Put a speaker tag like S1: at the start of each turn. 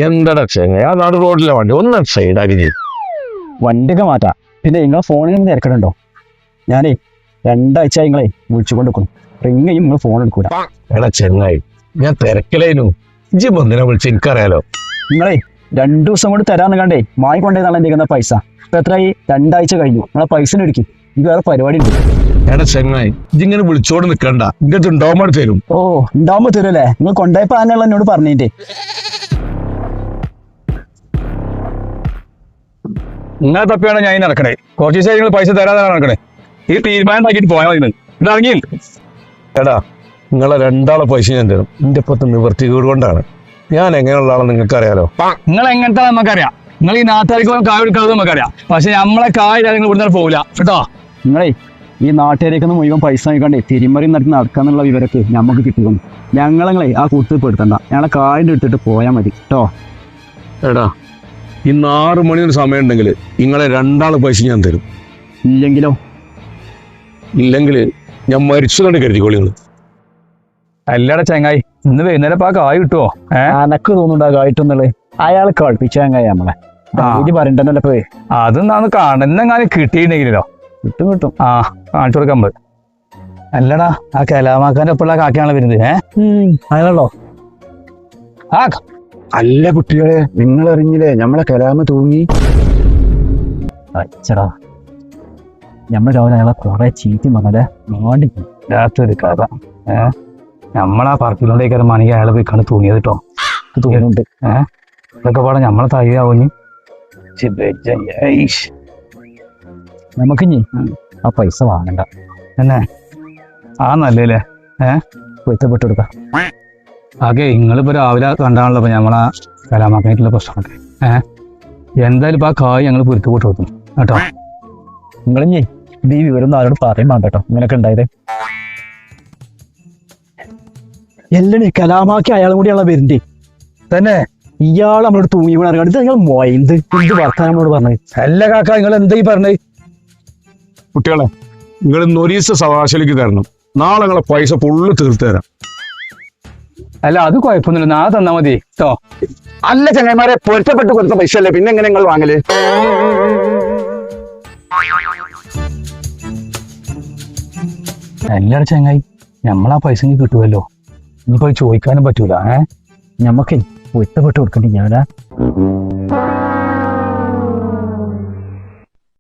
S1: എന്താടാ ചെങ്ങ ആ നാട് റോഡിലെ വണ്ടി ഒന്ന് സൈഡാക്കി ചെയ്തു.
S2: വണ്ടിയൊക്കെ മാറ്റാം. പിന്നെ നിങ്ങളെ ഫോണിൽ നിന്ന് തിരക്കണുണ്ടോ? ഞാനേ 2 ആഴ്ച നിങ്ങളെ വിളിച്ചുകൊണ്ട് വെക്കണം. റിങ് ചെയ്യും, നിങ്ങൾ ഫോൺ എടുക്കൂല.
S1: എടാ ചെങ്ങായി, ഞാൻ തിരക്കിലായിരുന്നു. ഇജ്ജ് ബന്ധിനെ വിളിച്ച് എനിക്കറിയാലോ.
S2: നിങ്ങളെ 2 ദിവസം കൊണ്ട് തരാന്ന് കണ്ടേ വാങ്ങിക്കൊണ്ടേന്നാണ് എന്തെങ്കിലും പൈസ. ഇപ്പൊ എത്രയായി? 2 ആഴ്ച കഴിഞ്ഞു. നിങ്ങളെ പൈസ എടുക്കി. എനിക്ക് വേറെ പരിപാടി ഉണ്ട്.
S1: എടാ ചെങ്ങായി, ഇജ്ജിങ്ങനെ വിളിച്ചോട് നിൽക്കണ്ട. ഇങ്ങനത്തെ ഉണ്ടാവുമ്പോൾ തരും.
S2: ഓ, ഉണ്ടാവുമ്പോ തരുമല്ലേ? നിങ്ങൾ കൊണ്ടുപോയപ്പോ ആനയുള്ള എന്നോട് പറഞ്ഞിട്ടേ.
S3: നിങ്ങളെ തപ്പിയാണ് ഞാൻ നടക്കണേ. കുറച്ച് ദിവസം നിങ്ങൾ പൈസ തരാതെ നടക്കണേ. ഈ തീരുമാനം ഉണ്ടാക്കിയിട്ട് പോയാൽ മതി. ഇതറങ്ങി.
S1: എടാ, നിങ്ങളെ 2 പൈസ ഞാൻ തരും. എന്റെ ഇപ്പത്തെ നിവർത്തികേട് കൊണ്ടാണ്. ഞാൻ എങ്ങനെയുള്ള ആളെന്ന് നിങ്ങൾക്ക് അറിയാലോ.
S3: നിങ്ങൾ എങ്ങനത്തെ നമുക്കറിയാം. നിങ്ങൾ ഈ നാട്ടുകാർക്ക് കായ് എടുക്കുന്നത് നമുക്കറിയാം. പക്ഷെ നമ്മളെ കായ് നിങ്ങൾ ഇവിടുന്ന് പോകില്ല കേട്ടോ.
S2: നിങ്ങളെ ഈ നാട്ടുകാരേക്കൊന്ന് മുഴുവൻ പൈസ നോക്കണ്ടേ തിരിമറി നടത്തി നടക്കാന്നുള്ള വിവരമൊക്കെ നമുക്ക് കിട്ടിക്കുന്നു. ഞങ്ങളെ ആ കൂട്ടിൽ പെടുത്തണ്ട. ഞങ്ങളെ കായിൻ്റെ എടുത്തിട്ട് പോയാൽ മതി കേട്ടോ.
S1: എടാ, ഇന്ന് 6 മണിയൊരു സമയം ഉണ്ടെങ്കിൽ നിങ്ങളെ 2 പൈസ ഞാൻ തരും.
S2: ഇല്ലെങ്കിലോ?
S1: ഇല്ലെങ്കിൽ ഞാൻ മരിച്ചതാണ് കരുതിക്കോളി. നിങ്ങൾ
S3: അല്ലട ചങ്ങായി, ഇന്ന് വൈകുന്നേരം ഇപ്പൊ ആ കായ് കിട്ടുമോ?
S2: അനക്ക് തോന്നുന്നുണ്ടോ കായിട്ടുന്നുള്ളത്? അയാൾ കളിപ്പിച്ച ചങ്ങായി നമ്മളെ ഇത് പറയണ്ടല്ലോ. പോയി
S3: അതൊന്നാന്ന് കാണുന്നെങ്ങാനും കിട്ടിയിട്ടുണ്ടെങ്കിലോ.
S2: കിട്ടും.
S3: ആ, കാണിച്ചു കൊടുക്കാൻ പോയി. അല്ലടാ, ആ കലാമാക്കാന്റെ ഒപ്പമുള്ള കാക്കയാണല്ലോ വരുന്നത്.
S2: അയാളോ?
S3: ആ
S2: അല്ല കുട്ടികളെ, നിങ്ങൾ അറിഞ്ഞില്ലേ നമ്മളെ കലാമ തൂങ്ങി? അച്ചടാ, നമ്മൾ രാവിലെ അയാളെ കുറെ ചീറ്റി വന്നല്ലേ മാണ്ടി
S3: രാത്രി കഥ. നമ്മളാ പറക്കിലോണ്ടേക്കാരം മണിക്ക് അയാളെ പോയി കണ്ട് തൂങ്ങിയത് കേട്ടോ.
S2: തോന്നുന്നുണ്ട്.
S3: ഇതൊക്കെ പാടെ നമ്മളെ തയ്യാവുഞ്ഞ്
S2: നമുക്കിഞ്ഞി ആ പൈസ വാങ്ങണ്ട.
S3: എന്നെ ആ നല്ലേ
S2: പൊരുത്തപ്പെട്ടു കൊടുക്കാം.
S3: ആകെ നിങ്ങളിപ്പോ രാവിലെ കണ്ടാണല്ലോ ഇപ്പൊ നമ്മളാ കലാമാക്കാനായിട്ടുള്ള പ്രശ്നമൊക്കെ. എന്തായാലും ഇപ്പൊ ആ കായ് ഞങ്ങൾ പൊരുത്തപ്പെട്ട് കൊടുക്കും കേട്ടോ.
S2: നിങ്ങളിഞ്ഞി ഇത് ഈ വിവരം ആരോട് പറയും വേണ്ട കേട്ടോ. ഇങ്ങനൊക്കെ ഉണ്ടായത് എല്ലണേ കലാമാക്കി അയാളും കൂടിയുള്ള പേരിന്റെ
S3: തന്നെ.
S2: ഇയാൾ നമ്മളോട് തൂങ്ങി വീണ ഇത് നിങ്ങൾ മൊയന്ത് എന്ത് വർത്താനം നമ്മളോട് പറഞ്ഞത്?
S3: അല്ല കാക്ക, നിങ്ങൾ എന്താ ഈ പറഞ്ഞത്?
S1: കുട്ടികളെ, നിങ്ങൾ നൊരീസ സവാശലിക്ക് തരണം. നാളെ നിങ്ങളെ പൈസ ഫുള്ള് തീർത്ത് തരാം.
S3: അല്ല, അത് കുഴപ്പമൊന്നുമില്ല. നാളെ തന്നാ മതി കേട്ടോ.
S1: അല്ല ചങ്ങന്മാരെ, പൊരുത്തപ്പെട്ട് കൊടുത്ത പൈസ അല്ലേ, പിന്നെ എങ്ങനെ നിങ്ങൾ വാങ്ങല്?
S3: എല്ലാവരും ചങ്ങായി, നമ്മളാ പൈസ കിട്ടുമല്ലോ. ഇനിയിപ്പോ ചോദിക്കാനും പറ്റൂല.
S2: ഞമ്മക്കേ പൊരുത്തപ്പെട്ട് കൊടുക്കണ്ടേ ഞാനാ